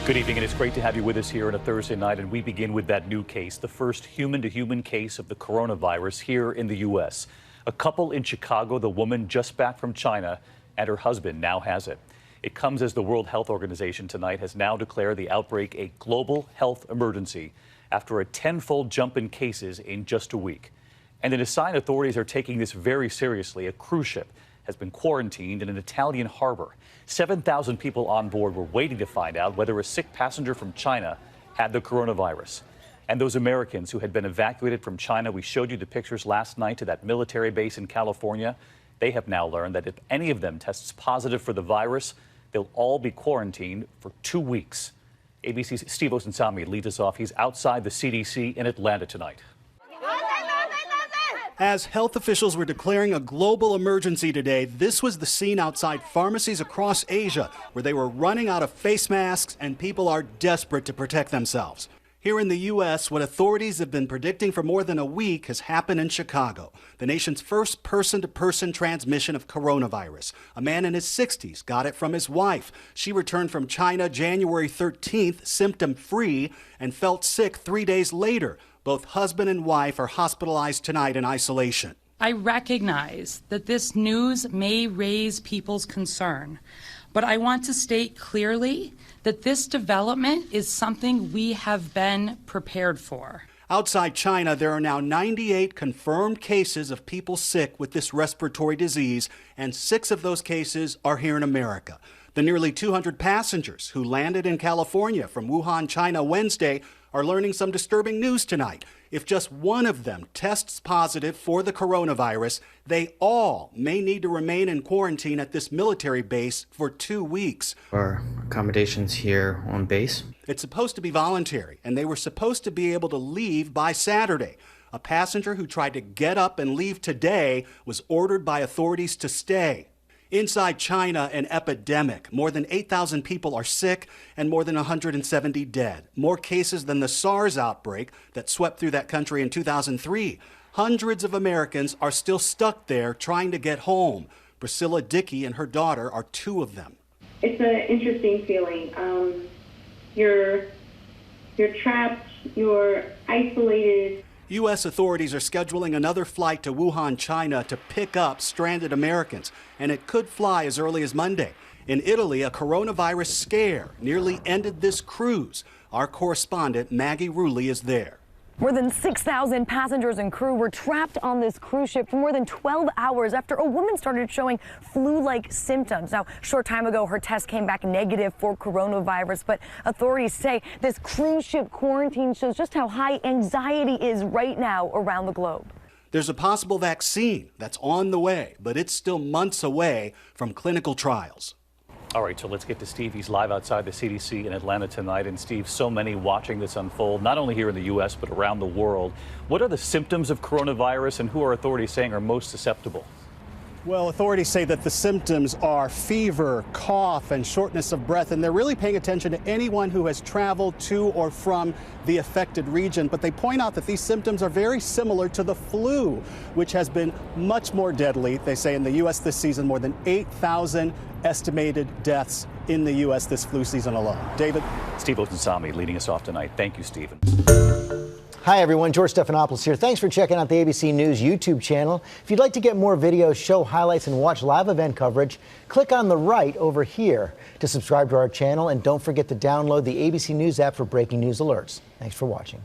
Good evening, and it's great to have you with us here on a Thursday night. And we begin with that new case, the first human-to-human case of the coronavirus here in the U.S. A couple in Chicago, the woman just back from China, and her husband now has it. It comes as the World Health Organization tonight has now declared the outbreak a global health emergency after a tenfold jump in cases in just a week. And in a sign authorities are taking this very seriously, a cruise ship has been quarantined in an Italian harbor. 7,000 people on board were waiting to find out whether a sick passenger from China had the coronavirus. And those Americans who had been evacuated from China, we showed you the pictures last night to that military base in California. They have now learned that if any of them tests positive for the virus, they'll all be quarantined for 2 weeks. ABC's Steve Osunsami leads us off. He's outside the CDC in Atlanta tonight. As health officials were declaring a global emergency today, this was the scene outside pharmacies across Asia, where they were running out of face masks and people are desperate to protect themselves. Here in the U.S., what authorities have been predicting for more than a week has happened in Chicago, the nation's first person-to-person transmission of coronavirus. A man in his 60s got it from his wife. She returned from China January 13th, symptom-free, and felt sick 3 days later. Both husband and wife are hospitalized tonight in isolation. I recognize that this news may raise people's concern, but I want to state clearly that this development is something we have been prepared for. Outside China, there are now 98 confirmed cases of people sick with this respiratory disease, and 6 of those cases are here in America. The nearly 200 passengers who landed in California from Wuhan, China Wednesday are learning some disturbing news tonight. If just one of them tests positive for the coronavirus, they all may need to remain in quarantine at this military base for 2 weeks. Our accommodations here on base. It's supposed to be voluntary, and they were supposed to be able to leave by Saturday. A passenger who tried to get up and leave today was ordered by authorities to stay. Inside China, an epidemic. More than 8,000 people are sick and more than 170 dead. More cases than the SARS outbreak that swept through that country in 2003. Hundreds of Americans are still stuck there trying to get home. Priscilla Dickey and her daughter are 2 of them. It's an interesting feeling. You're trapped, you're isolated. U.S. authorities are scheduling another flight to Wuhan, China to pick up stranded Americans, and it could fly as early as Monday. In Italy, a coronavirus scare nearly ended this cruise. Our correspondent, Maggie Rulli, is there. More than 6,000 passengers and crew were trapped on this cruise ship for more than 12 hours after a woman started showing flu-like symptoms. Now, a short time ago, her test came back negative for coronavirus, but authorities say this cruise ship quarantine shows just how high anxiety is right now around the globe. There's a possible vaccine that's on the way, but it's still months away from clinical trials. All right, so let's get to Steve. He's live outside the CDC in Atlanta tonight. And Steve, so many watching this unfold, not only here in the U.S., but around the world. What are the symptoms of coronavirus, and who are authorities saying are most susceptible? Well, authorities say that the symptoms are fever, cough, and shortness of breath, and they're really paying attention to anyone who has traveled to or from the affected region. But they point out that these symptoms are very similar to the flu, which has been much more deadly. They say in the U.S. this season, more than 8,000 estimated deaths in the U.S. this flu season alone. David? Steve Osunsami leading us off tonight. Thank you, Stephen. Hi, everyone. George Stephanopoulos here. Thanks for checking out the ABC News YouTube channel. If you'd like to get more videos, show highlights, and watch live event coverage, click on the right over here to subscribe to our channel. And don't forget to download the ABC News app for breaking news alerts. Thanks for watching.